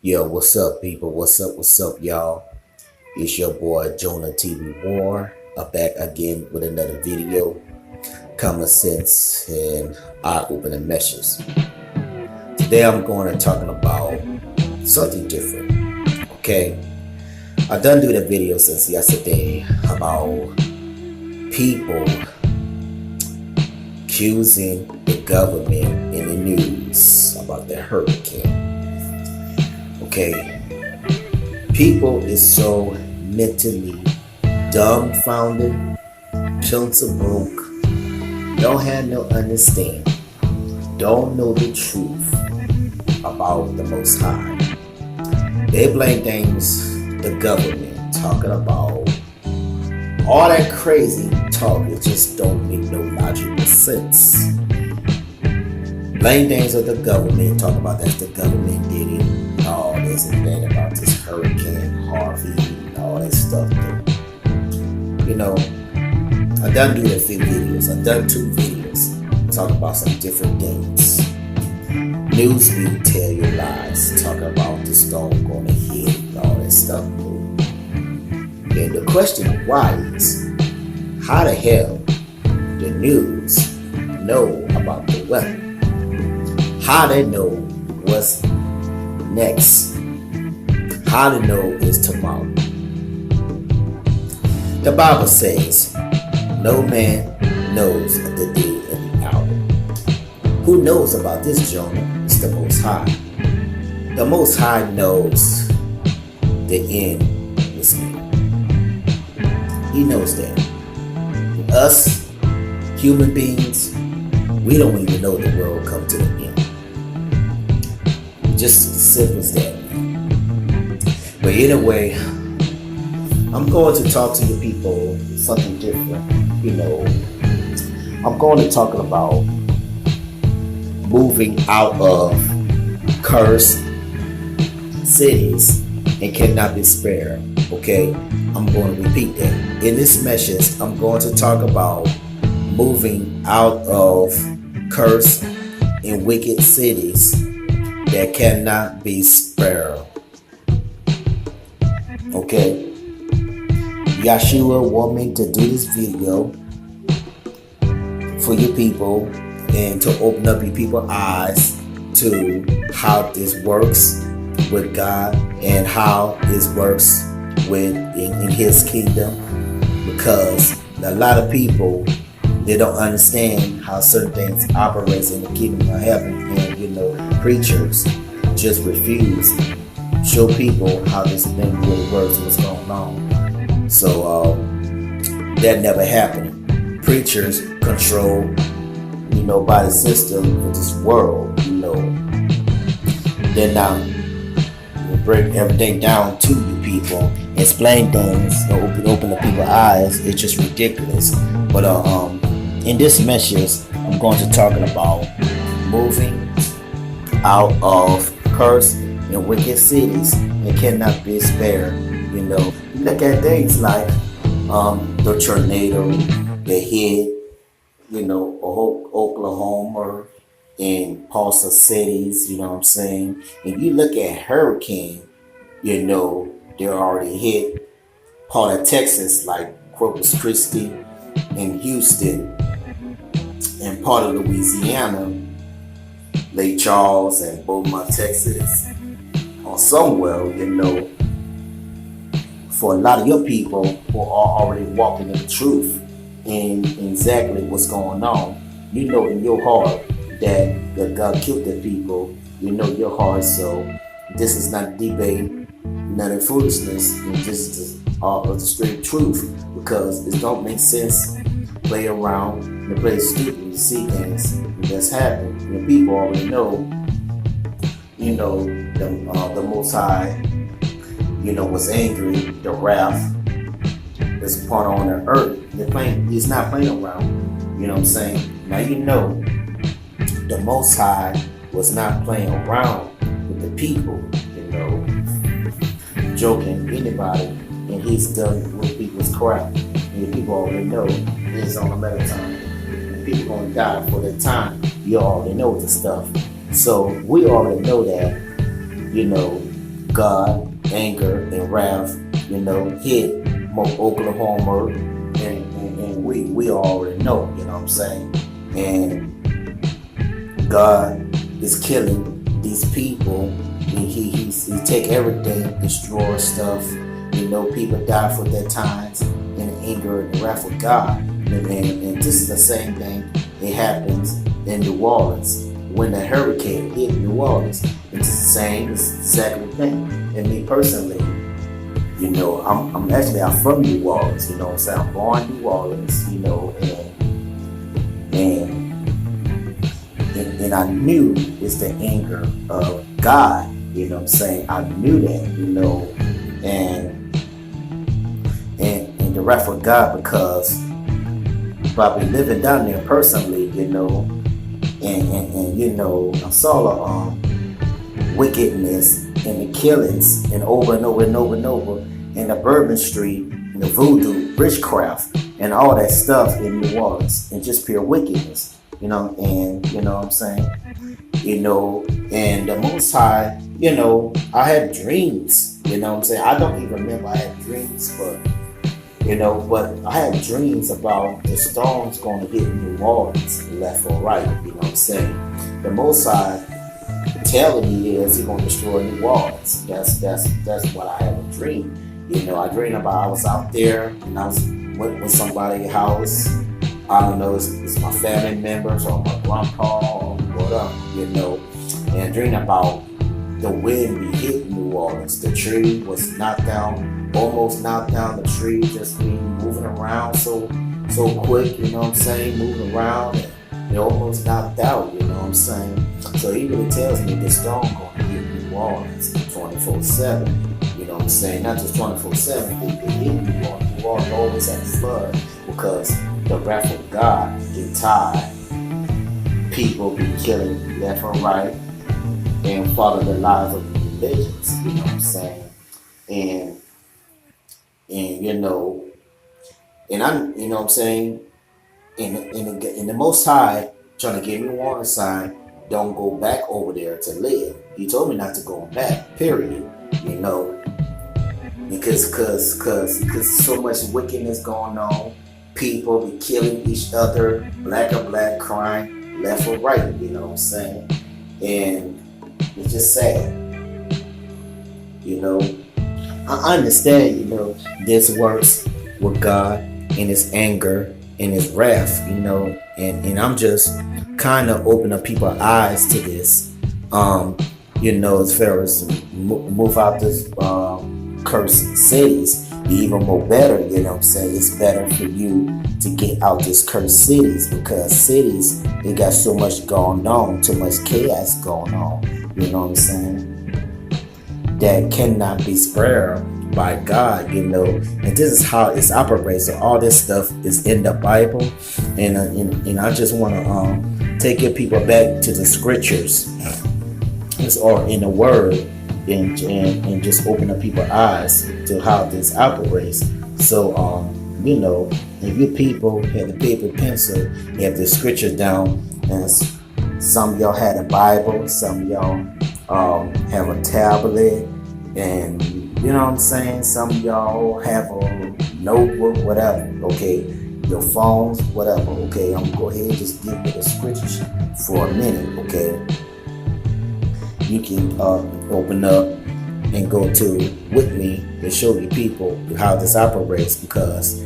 Yo, what's up, people? What's up, y'all? It's your boy JONAHTVRAW. I'm back again with another video. Common sense and eye-opening messages. Today I'm going to talking about something different. Okay, I done do the video since yesterday about people accusing the government in the news about the hurricane. Okay, people is so mentally dumbfounded, pencil broke, don't have no understanding, don't know the truth about the Most High. They blame things the government, talking about all that crazy talk. It just don't make no logical sense. Blame things of the government, talk about that's the government did it, all this and that about this hurricane Harvey and all that stuff. You know, I done do a few videos. I done 2 videos talking about some different things. Newsweek tell you lies, talking about the storm gonna hit and all that stuff. And the question why is, how the hell the news know about the weather? How they know what's next? How to know is tomorrow? The Bible says, no man knows the day and the hour. Who knows about this, Jonah? It's the Most High. The Most High knows the end is near. He knows that. Us, human beings, we don't even know the world come to the end. Just as simple as that. But anyway, I'm going to talk to you people something different. You know, I'm going to talk about moving out of cursed cities and cannot be spared. Okay, I'm going to repeat that. In this message, I'm going to talk about moving out of cursed and wicked cities that cannot be spared. Okay, Yeshua want me to do this video for you people and to open up your people's eyes to how this works with God and how this works in His kingdom, because a lot of people, they don't understand how certain things operates in the kingdom of heaven, and you know, preachers just refuse to show people how this thing really works and what's going on. So that never happened. Preachers control, you know, by the system of this world. You know, then now we break everything down to you people, explain things, open the people's eyes. It's just ridiculous. But in this message, I'm going to talking about moving out of cursed and wicked cities that cannot be spared. You know, look at things like the tornado that hit, you know, Oklahoma and parts of cities. You know what I'm saying? If you look at hurricane, you know, they already hit part of Texas, like Corpus Christi and Houston, and part of Louisiana, Lake Charles and Beaumont, Texas, or somewhere, you know, for a lot of your people who are already walking in the truth and exactly what's going on, you know in your heart that God killed the people, you know your heart. So this is not debate, not in foolishness, and this is the straight truth, because it don't make sense play around and play stupid to see things that's happening. And the people already know, you know, the Most High, you know, was angry, the wrath is upon on the earth. He's not playing around. You know what I'm saying? Now you know the Most High was not playing around with the people, you know, joking anybody, and he's done with people's crap. And the people already know it's on a matter of time. And people gonna die for that time. You already know the stuff. So we already know that, you know, God, anger, and wrath, hit Oklahoma, and we already know, you know what I'm saying? And God is killing these people. He take everything, destroy stuff. People die for their times in the anger and the wrath of God. And this is the same thing. It happens in New Orleans when the hurricane hit New Orleans. It's the same, it's the exact thing. And me personally, I'm from New Orleans. You know what I'm saying? I'm born in New Orleans. And I knew it's the anger of God. You know what I'm saying? I knew that. And the wrath of God, because by me living down there personally, and I saw the wickedness and the killings and over and over and over and over in the Bourbon Street, and the voodoo, witchcraft, and all that stuff in New Orleans, and just pure wickedness, and you know what I'm saying, and the Most High, I had dreams, you know what I'm saying. I don't even remember I had dreams, but I had dreams about the storms going to hit New Orleans, left or right, you know what I'm saying. The Most High telling me is He gonna destroy New Orleans. That's what I had a dream. I dreamed about I was out there and I went with somebody's house. I don't know, it's my family members or my grandpa or whatever, and I dreamed about the wind we hit New Orleans. The tree was knocked down, almost knocked down. The tree just been moving around so quick, you know what I'm saying, moving around, and it almost knocked out, you know what I'm saying. So He really tells me this storm going to hit New Orleans 24/7, you know what I'm saying. Not just 24/7, they hit New Orleans always at flood, because the wrath of God get tired. People be killing left and right and follow the lives of the religions, you know what I'm saying. And I'm, you know what I'm saying, in the Most High trying to give me a warning sign, don't go back over there to live. He told me not to go back, period, because so much wickedness going on. People be killing each other, black or black, crime, left or right, you know what I'm saying. And it's just sad, I understand, this works with God in His anger, in His wrath, and I'm just kind of opening up people's eyes to this, as far as move out this cursed cities, even more better, you know what I'm saying. It's better for you to get out this cursed cities, because cities, they got so much going on, too much chaos going on, you know what I'm saying, that cannot be spared by God, and this is how it operates. So all this stuff is in the Bible, and I just want to take your people back to the scriptures, or in the Word, and just open up people's eyes to how this operates. So if you people have the paper pencil, you have the scripture down, and some of y'all had a Bible, some of y'all have a tablet, and you know what I'm saying, some of y'all have a notebook, whatever, okay, your phones, whatever, okay. I'm gonna go ahead and just give you the scriptures for a minute, okay. You can open up and go to with me to show you people how this operates, because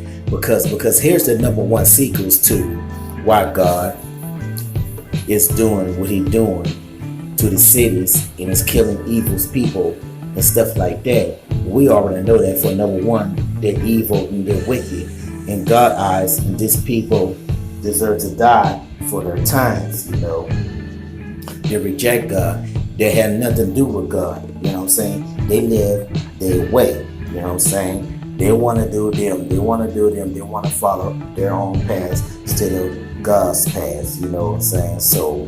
here's the number one secrets to why God is doing what He's doing to the cities and is killing evil's people and stuff like that. We already know that. For number one, they're evil and they're wicked in God's eyes, and these people deserve to die for their times. They reject God. They have nothing to do with God. You know what I'm saying? They live their way. You know what I'm saying? They want to do them. They want to do them. They want to follow their own paths instead of God's paths. You know what I'm saying? So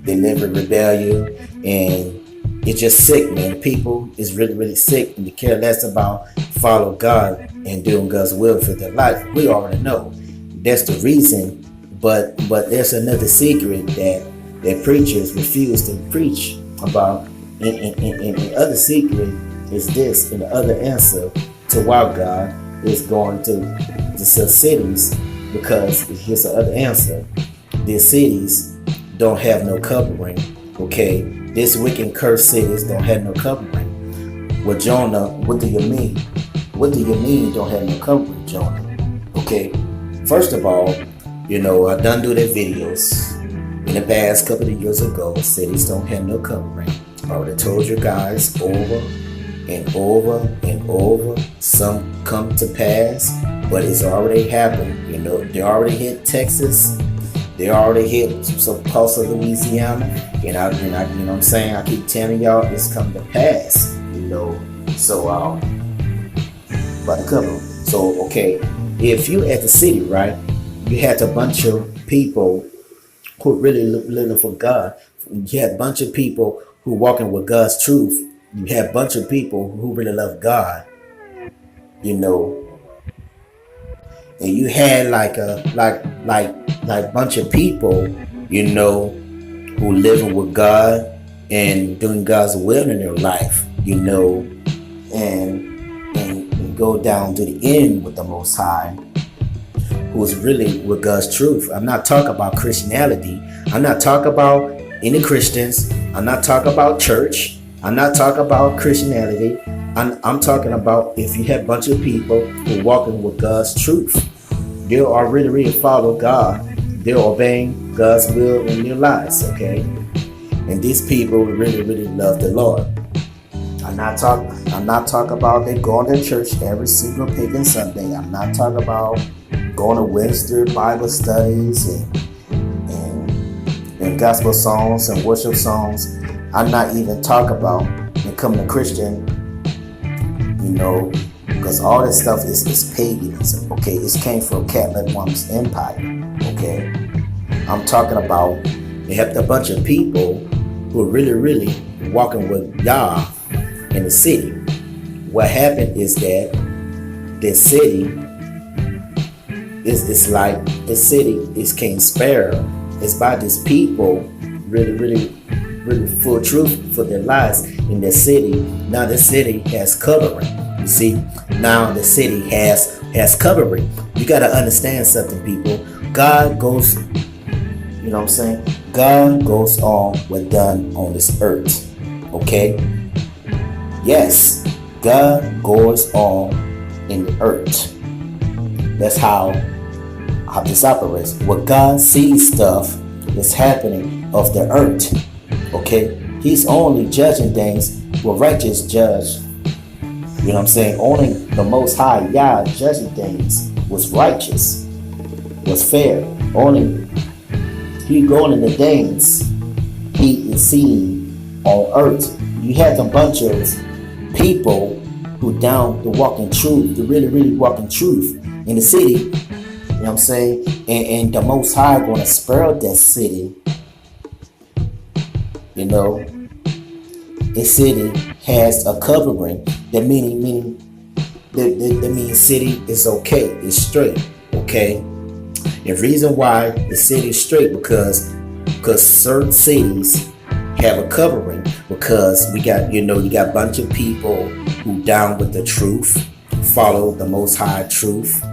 they live in rebellion, and it's just sick, man. People is really, really sick, and they care less about follow God and doing God's will for their life. We already know that's the reason, but there's another secret that preachers refuse to preach about And other secret is this, and the other answer to why God is going to the cities, because here's the other answer. These cities don't have no covering. Okay, this wicked cursed cities don't have no covering. Well, Jonah, what do you mean? What do you mean don't have no covering, Jonah? Okay, first of all, I done do their videos in the past couple of years ago. Cities don't have no covering. I already told you guys over and over and over. Some come to pass, but it's already happened. They already hit Texas. They already hit some parts of Louisiana. And I you know what I'm saying? I keep telling y'all it's coming to pass. So about the cover. So okay, if you at the city, right, you had a bunch of people who really living for God. You had a bunch of people who walking with God's truth. You had a bunch of people who really love God, and you had like bunch of people, who living with God and doing God's will in their life, and go down to the end with the Most High, who's really with God's truth. I'm not talking about Christianity. I'm not talking about any Christians. I'm not talking about church. I'm not talking about Christianity. I'm talking about if you have a bunch of people who are walking with God's truth. They are really follow God. They're obeying God's will in their lives, okay? And these people really love the Lord. I'm not talking about they going to church every single pagan Sunday. I'm not talking about going to Wednesday Bible studies and gospel songs and worship songs. I'm not even talking about becoming a Christian, because all this stuff is paganism, okay? It came from Catholic Roman Empire, okay? I'm talking about they have a bunch of people who are really walking with Yah in the city. What happened is that the city is like the city is King Sparrow. It's by these people really full truth for their lives in the city. Now the city has covering. You see, now the city has covering. You got to understand something, people. God goes, God goes on what's done on this earth. Okay? Yes, God goes on in the earth. That's how this operates. What God sees stuff that's happening of the earth. Okay? He's only judging things with righteous judge. Only the Most High Yah judging things was righteous, was fair. Only He going in the things He is seeing on earth. You had a bunch of people who down to walk in truth, to really walk in truth in the city. And the Most High going to spare that city. The city has a covering. That meaning city is okay, it's straight, okay? The reason why the city is straight because certain cities have a covering, because we got you got a bunch of people who down with the truth, follow the Most High truth.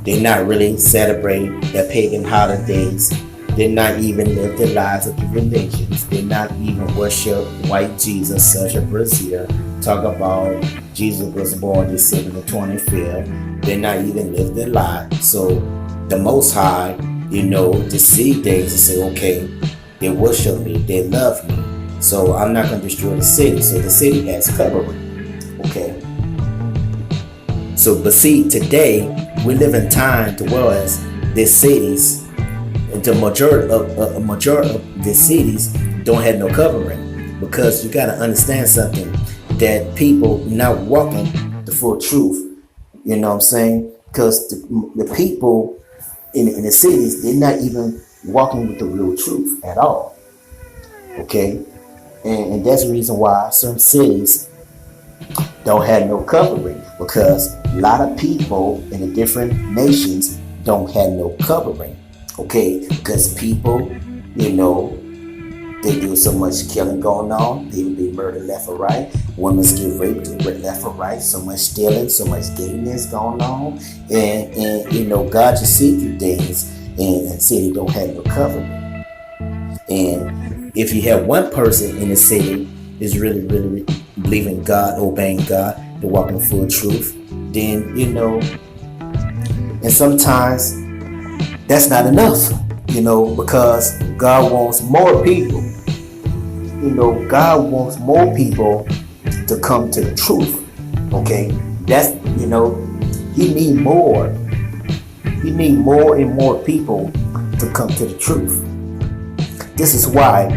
They're not really celebrating their pagan holidays. They're not even live their lives of different nations. They're not even worship white Jesus such as Brazil. Talk about Jesus was born December the 25th. They're not even live their lives. So the Most High, to see things and say, okay, they worship me, they love me. So I'm not going to destroy the city. So the city has covering. Okay. So, but see, today we live in time to whereas the cities, the majority of the cities don't have no covering, because you got to understand something, that people not walking the full truth. Because the people in the cities, they're not even walking with the real truth at all. Okay, and that's the reason why some cities don't have no covering, because a lot of people in the different nations don't have no covering. Okay, because people, They do so much killing going on. People be murdered left or right. Women get raped left or right. So much stealing, so much gayness going on. And you know, God just see through things and city don't have no covering. And if you have one person in the city is really believing God, obeying God, to walk in full truth, then you know, and sometimes that's not enough, you know, because God wants more people. You know, God wants more people to come to the truth. Okay, that's, you know, He need more. He need more and more people to come to the truth. This is why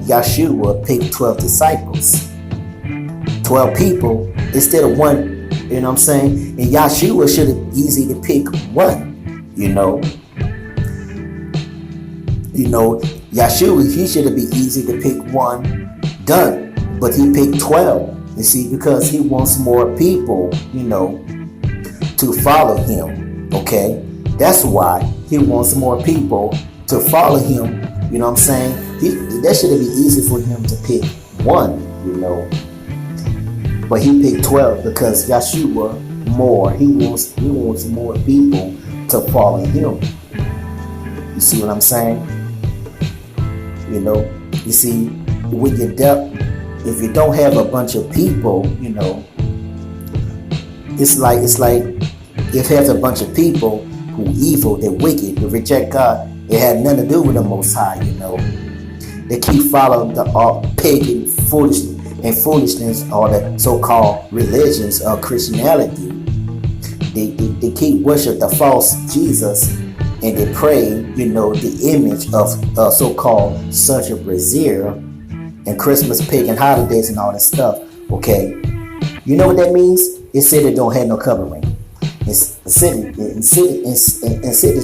Yeshua picked 12 disciples, 12 people instead of one. You know what I'm saying? And Yeshua should have easy to pick one. You know, Yeshua, he should have been easy to pick one, done. But he picked 12. You see, because he wants more people, you know, to follow him. Okay, that's why he wants more people to follow him. You know what I'm saying? That should have been easy for him to pick one, you know. But he picked 12 because Yeshua more. He wants more people to follow him. You see what I'm saying? You know, you see, when you're if you don't have a bunch of people, you know, it's like if you have a bunch of people who evil, they're wicked, they reject God, it had nothing to do with the Most High, you know. They keep following the pagan foolishness or the so-called religions of Christianity. They keep worship the false Jesus, and they pray, you know, the image of so-called Santa Brazil and Christmas pagan holidays and all that stuff. Okay, you know what that means? It said they don't have no covering. Cities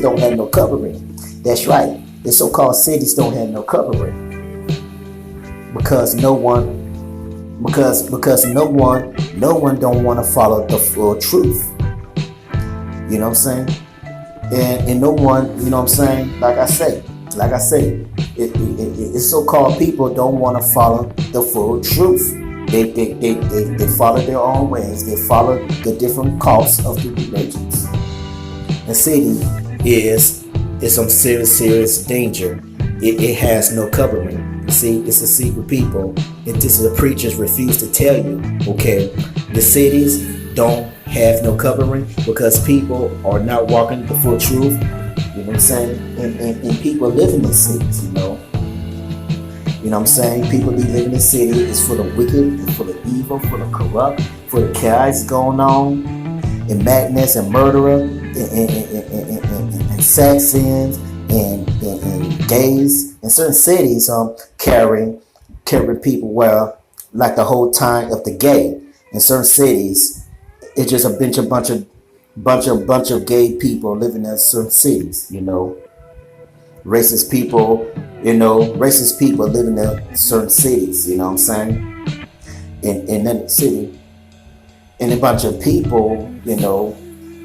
don't have no covering. That's right. The so-called cities don't have no covering because no one don't want to follow the full truth. You know what I'm saying? And no one, you know what I'm saying? Like I say, it's so-called people don't want to follow the full truth. They follow their own ways. They follow the different cults of the religions. The city is some serious danger. It has no covering. See, it's a secret people. This is the preachers refuse to tell you. Okay, the cities don't have no covering because people are not walking the full truth. You know what I'm saying? And people live in the cities, you know. You know what I'm saying? People be living in the city. It's full of wicked, it's full of evil, full of corrupt, full of chaos going on, and madness and murderer, and sex sins, and gays. And certain cities carry people where, like the whole time of the gay. In certain cities, it's just a bunch of gay people living in certain cities, you know. Racist people living in certain cities, you know what I'm saying? In that city. And a bunch of people, you know,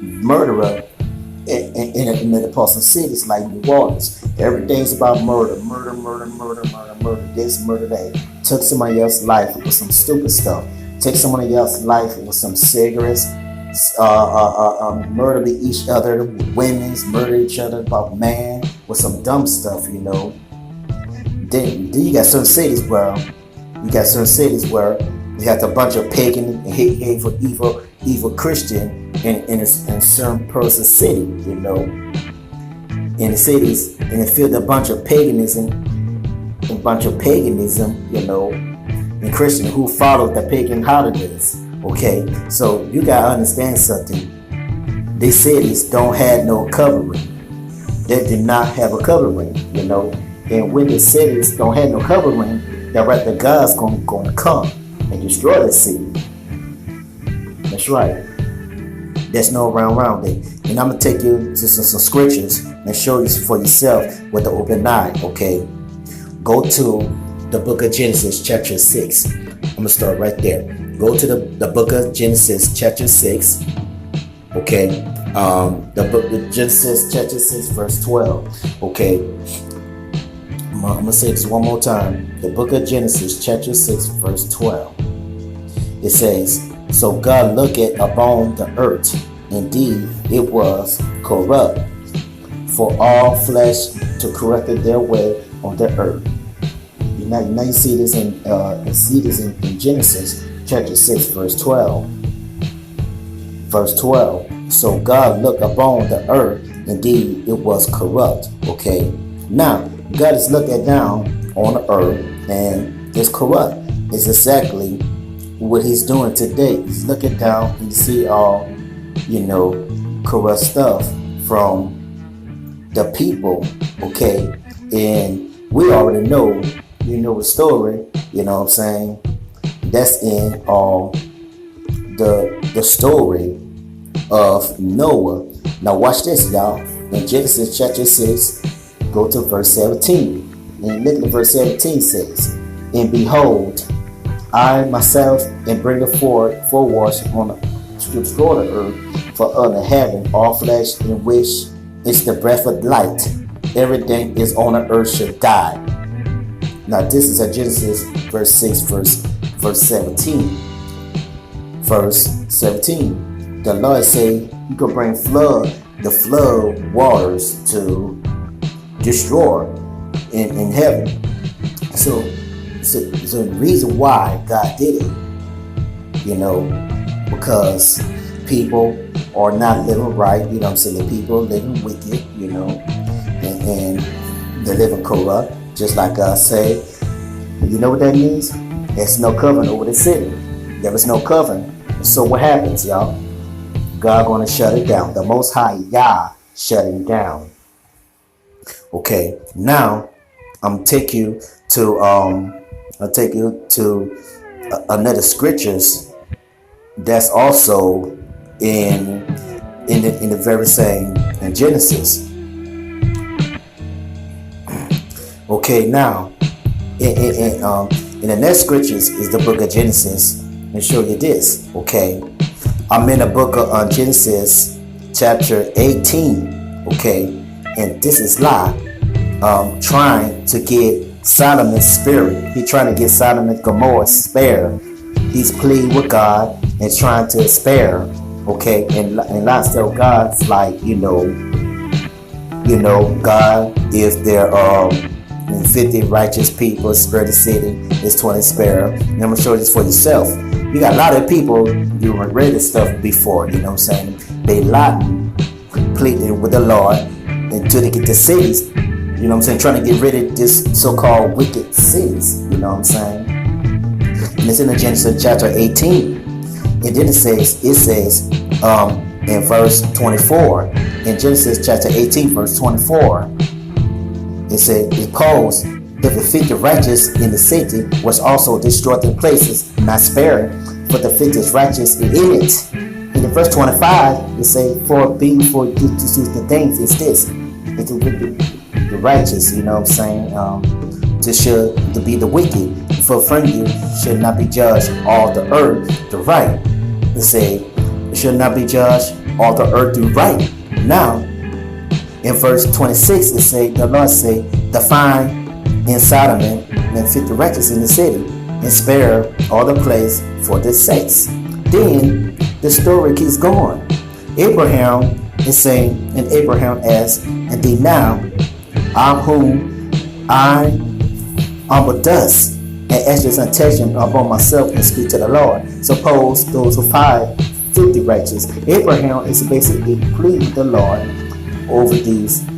murderer in the Boston cities like New Orleans. Everything's about murder, this, murder that. Took somebody else's life with some stupid stuff. Take somebody else's life with some cigarettes. Murder each other, women's murder each other about man with some dumb stuff, you know. Then you got certain cities where you have a bunch of pagan and hateful, evil Christian in a certain person's city, you know. In the cities, and it filled a bunch of paganism, you know, and Christian who followed the pagan holidays. Okay, so you gotta understand something. These cities don't have no covering. They did not have a covering, you know. And when the cities don't have no covering, that right, the God's gonna come and destroy the city. That's right. There's no around it. And I'm gonna take you to some scriptures and show you for yourself with the open eye. Okay, go to the book of Genesis, chapter 6. I'm gonna start right there. Go to the book of Genesis, chapter 6. Okay, the book of Genesis, chapter 6, verse 12. Okay, I'm gonna say this one more time. The book of Genesis, chapter 6, verse 12. It says, "So God looked upon the earth, indeed it was corrupt, for all flesh to corrected their way on the earth." Now you see this in Genesis chapter 6, verse 12. Verse 12. "So God looked upon the earth, indeed it was corrupt." Okay. Now God is looking down on the earth and it's corrupt. It's exactly what he's doing today. He's looking down and you see all, corrupt stuff from the people. Okay. And we already know, the story, you know what I'm saying? That's in the story of Noah. Now watch this, y'all. In Genesis chapter 6, go to verse 17. And look at verse 17 says, "And behold, I myself am bringing forward to destroy the earth, for under heaven all flesh in which is the breath of life. Everything is on the earth should die." Now this is a Genesis verse 6, verse 17. Verse 17. The Lord say you could bring the flood waters to destroy in heaven. So the reason why God did it, because people are not living right, I'm saying? The people are living wicked, and they're living corrupt, just like God say. You know what that means? There's no covenant over the city. There was no covenant. So what happens, y'all? God gonna shut it down. The Most High Yah shutting down. Okay, now I'm take you to another scriptures that's also in the very same in Genesis. Okay, now in the next scriptures is the book of Genesis, and show you this. Okay, I'm in the book of Genesis chapter 18. Okay, and this is Lot trying to get Solomon's spirit. He's trying to get Sodom and Gomorrah spare. He's pleading with God and trying to spare. Okay, and Lot tells God's like, God, if there are 50 righteous people, spare the city. It's 20 spare. And I'm gonna show you this for yourself. You got a lot of people you read this stuff before. You know what I'm saying? They Lot pleading with the Lord until they get the cities. You know what I'm saying? Trying to get rid of this so-called wicked cities. You know what I'm saying? And it's in the Genesis chapter 18. And then it says in verse 24, in Genesis chapter 18, verse 24, it said, "Because the 50 righteous in the city was also destroyed in places, not spared, for the 50 righteous in it." In the verse 25, it says, "For being for you to do the things is this, the righteous," you know what I'm saying, to be the wicked, for from you should not be judged all the earth the right. It say, it should not be judged all the earth the right. Now, in verse 26, it say, the Lord say, "Define in Sodom and 50 righteous in the city, and spare all the place for the sakes." Then the story keeps going. Abraham is saying, and Abraham asks, "Indeed now, I'm whom I am but dust, and ask this attention upon myself and speak to the Lord. Suppose those who find 50 righteous." Abraham is basically pleading with the Lord over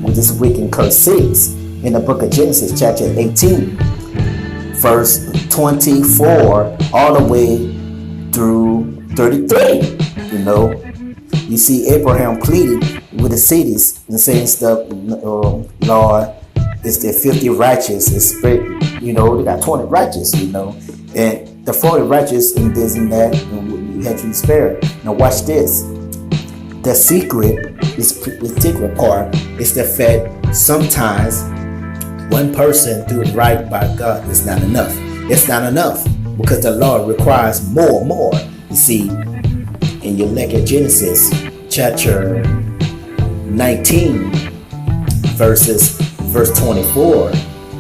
with this wicked cursed cities. In the book of Genesis chapter 18, verse 24 all the way through 33. You see Abraham pleading with the cities and saying stuff, Lord, it's the 50 righteous, it's they got 20 righteous, and the 40 righteous and this and that, and you had to be spared. Now watch this. The secret part is the fact sometimes one person doing right by God is not enough. It's not enough because the Lord requires more. You see, in your look at Genesis chapter 19 verse 24,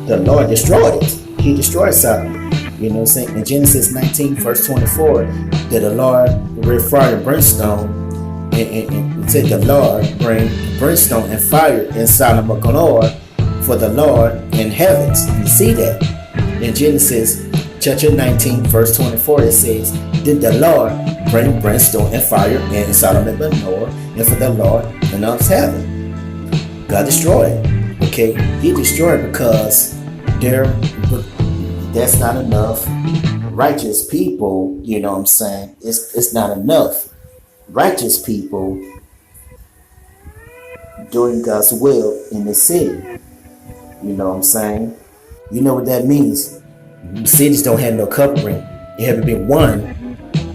the Lord destroyed it. He destroyed Sodom. You know what I'm saying? In Genesis 19, verse 24, that the Lord bring fire and brimstone, and said the Lord bring brimstone and fire in Sodom and Gomorrah for the Lord in heavens. You see that? In Genesis chapter 19, verse 24, it says, did the Lord bring brimstone and fire in Sodom and Gomorrah and for the Lord in heaven? God destroyed. Okay? He destroyed because that's not enough righteous people, you know what I'm saying? It's not enough righteous people doing God's will in the city. You know what I'm saying? You know what that means? Cities don't have no covering. It haven't been one.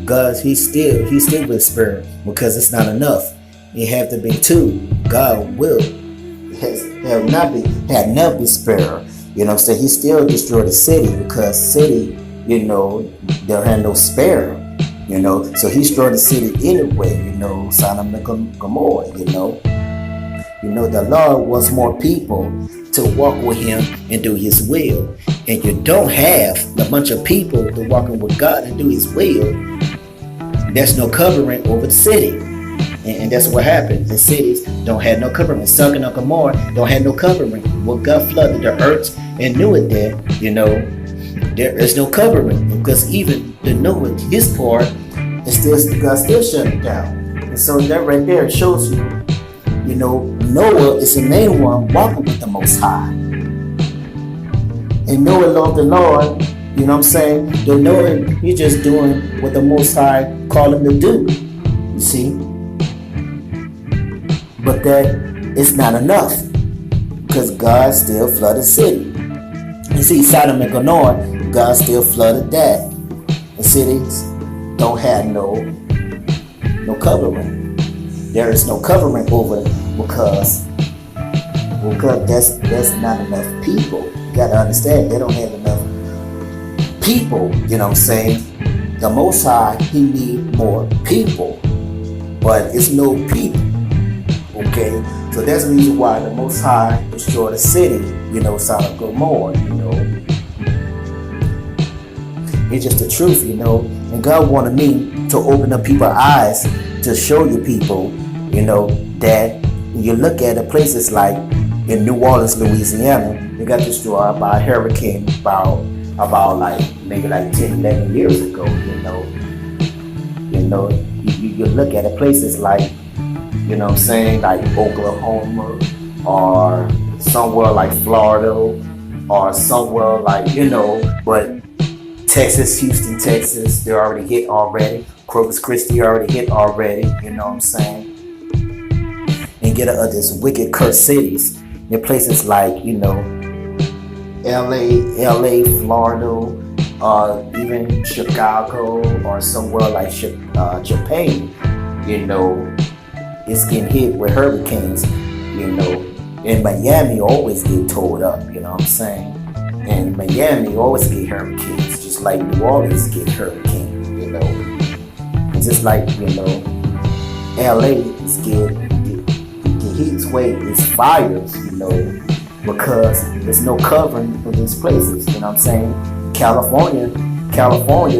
God, he still will spare because it's not enough. It have to be two. God will have not been spared. You know what I'm saying? He still destroyed the city because city, you know, there had no spare. You know, so he destroyed the city anyway. You know, Sodom and Gomorrah. You know, the Lord wants more people to walk with Him and do His will. And you don't have a bunch of people to walking with God and do His will. There's no covering over the city. And that's what happened. The cities don't have no covering. Sodom and Gomorrah don't have no covering. Well, God flooded the earth and knew it there. You know, there is no covering because even the Noah, his part, God still shut it down. And so that right there shows you, you know, Noah is the main one walking with the Most High. And Noah loved the Lord. You know what I'm saying? The Noah, he's just doing what the Most High called him to do. You see? But that is not enough because God still flooded the city. You see, Sodom and Gomorrah, God still flooded that. The cities don't have no covering. There is no covering over it because that's not enough people. You gotta understand, they don't have enough people. You know what I'm saying? The Most High, He need more people, but it's no people. Okay, so that's the reason why the Most High destroyed the city. You know, Sodom and Gomorrah. You know, it's just the truth. You know, and God wanted me to open up people's eyes to show you people. You know that when you look at the places like in New Orleans, Louisiana, they got destroyed by a hurricane about like maybe like 10, 11 years ago. You look at the places like, you know what I'm saying, like Oklahoma or somewhere like Florida or somewhere like, you know, but Texas, Houston, Texas, they're already hit already. Corpus Christi already hit already, you know what I'm saying? And get out of these wicked cursed cities in places like, you know, LA, Florida, even Chicago or somewhere like Japan, you know, it's getting hit with hurricanes, you know. And Miami always get tore up, you know what I'm saying? And Miami always get hurricanes, just like New Orleans get hurricanes, you know. And just like, you know, LA is get heat wave, it's fires, you know, because there's no covering for these places, you know what I'm saying? California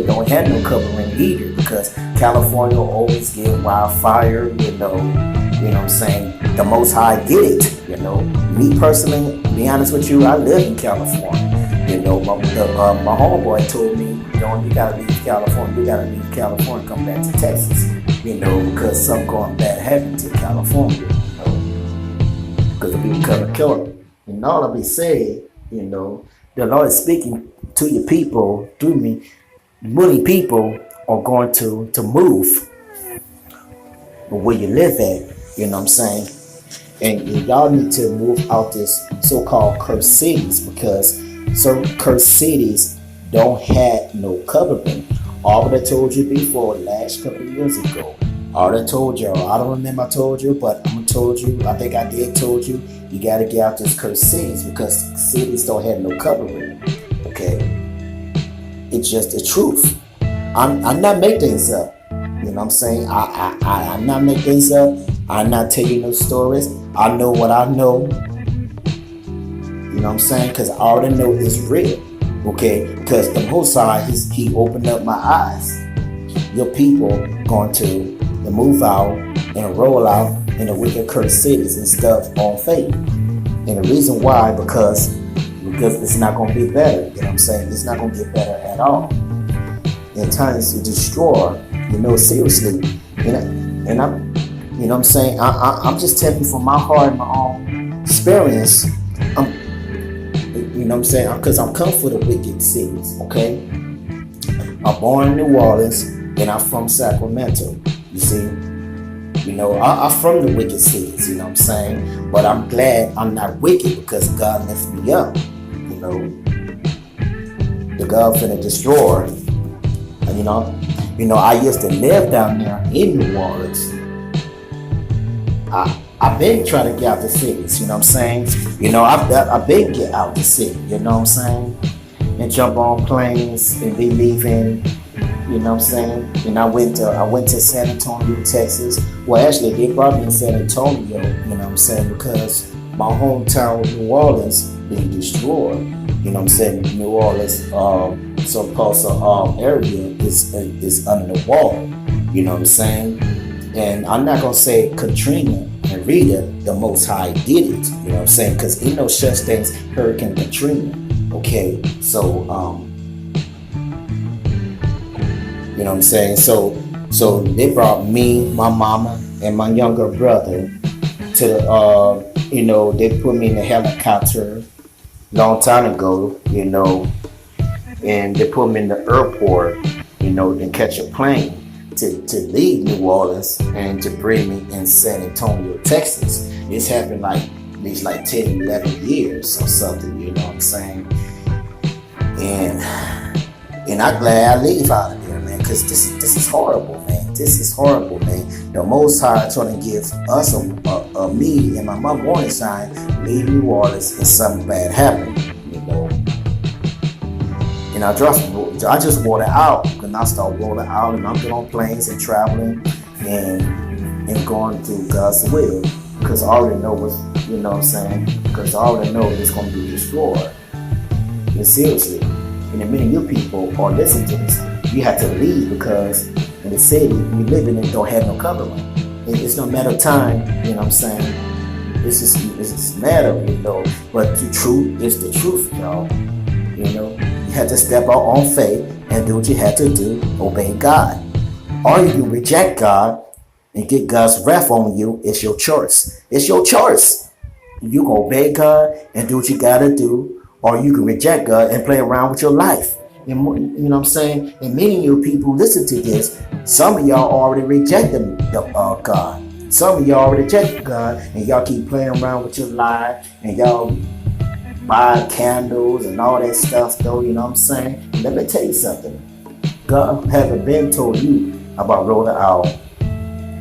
don't have no covering either because California always get wildfire, you know what I'm saying? The Most High get it, you know. Me personally, to be honest with you, I live in California. You know, my homeboy told me, you know, you gotta leave California, come back to Texas, you know, because something going bad happened to California, you know, because the people come and kill them. And all of me say, you know, the Lord is speaking to your people through me. Many people are going to move where you live at, you know what I'm saying? And y'all need to move out this so-called cursed cities because certain cursed cities don't have no covering. All that I told you before last couple of years ago. All I told you, I don't remember I told you, but I'm gonna told you, I think I did told you, you gotta get out this cursed cities because cities don't have no covering. Okay? It's just the truth. I'm not making things up. You know what I'm saying? I'm not making things up. I'm not telling you no stories. I know what I know. You know what know what I'm saying? Because I already know it's real. Okay? Because the Most High, he opened up my eyes. Your people going to move out and roll out in the wicked cursed cities and stuff on faith. And the reason why, because it's not going to be better. You know what I'm saying? It's not going to get better at all. In times to destroy, seriously. And I'm, you know what I'm saying? I'm just telling you from my heart and my own experience. You know what I'm saying? Because I'm come for the wicked cities, okay? I'm born in New Orleans and I'm from Sacramento. You see? I'm from the wicked cities, you know what I'm saying? But I'm glad I'm not wicked because God lifted me up. The God finna destroy. And I used to live down there in New Orleans. I've been trying to get out the cities, you know what I'm saying? I've been get out the city, you know what I'm saying? And jump on planes and be leaving, you know what I'm saying? And I went to San Antonio, Texas. Well, actually, they brought me in San Antonio, you know what I'm saying? Because my hometown, New Orleans, being destroyed. You know what I'm saying? New Orleans, some parts of area is under the wall. You know what I'm saying? And I'm not gonna say Katrina and Rita, the Most High did it. You know what I'm saying? Because ain't no such thing as Hurricane Katrina. Okay, so you know what I'm saying? So they brought me, my mama, and my younger brother to the they put me in a helicopter long time ago, and they put me in the airport, to catch a plane to leave New Orleans and to bring me in San Antonio, Texas. This happened like 10, 11 years or something, you know what I'm saying? And I'm glad I leave out of there, man, because this is horrible, man. This is horrible, man. The Most High trying to give us me and my mom warning sign, leave New Orleans and something bad happened, And I just wore it out, and I start rolling out, and I'm getting on planes and traveling and going through God's will, because I already know what's, you know what I'm saying? Because I already know it's going to be destroyed. And seriously, and many of you people are listening to this, you have to leave because in the city we live in, it don't have no covering. It's no matter of time, you know what I'm saying? It's just a matter, But the truth is the truth, y'all. You had to step out on faith and do what you had to do, obey God. Or you can reject God and get God's wrath on you. It's your choice. It's your choice. You can obey God and do what you gotta do, or you can reject God and play around with your life. You know what I'm saying? And many of you people listen to this. Some of y'all already rejected God. Some of y'all already rejected God, and y'all keep playing around with your life, and y'all buy candles and all that stuff, though. You know what I'm saying? Let me tell you something. God haven't been told you about rolling out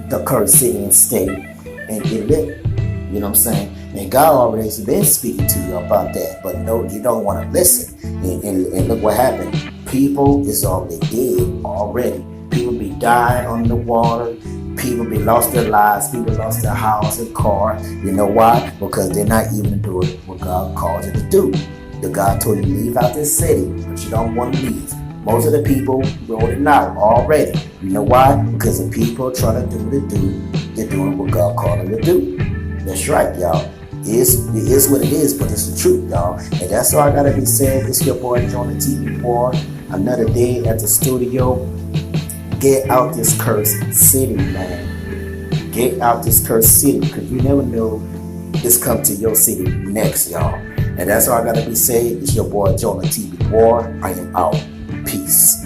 the cursed city and state and get lit. You know what I'm saying? And God already has been speaking to you about that, but no, you don't want to listen. And look what happened. People is already dead already. People be dying on the water. People be lost their lives. People lost their house and car. You know why? Because they're not even doing what God called you to do. The God told you to leave out this city, but you don't want to leave. Most of the people rolling out already. You know why? Because the people trying to do what they do. They're doing what God called them to do. That's right, y'all. It is what it is, but it's the truth, y'all. And that's all I gotta be saying. It's your boy JONAHTVRAW. Another day at the studio. Get out this cursed city, man. Get out this cursed city, because you never know this come to your city next, y'all. And that's all I gotta be saying. It's your boy JONAHTVRAW. I am out. Peace.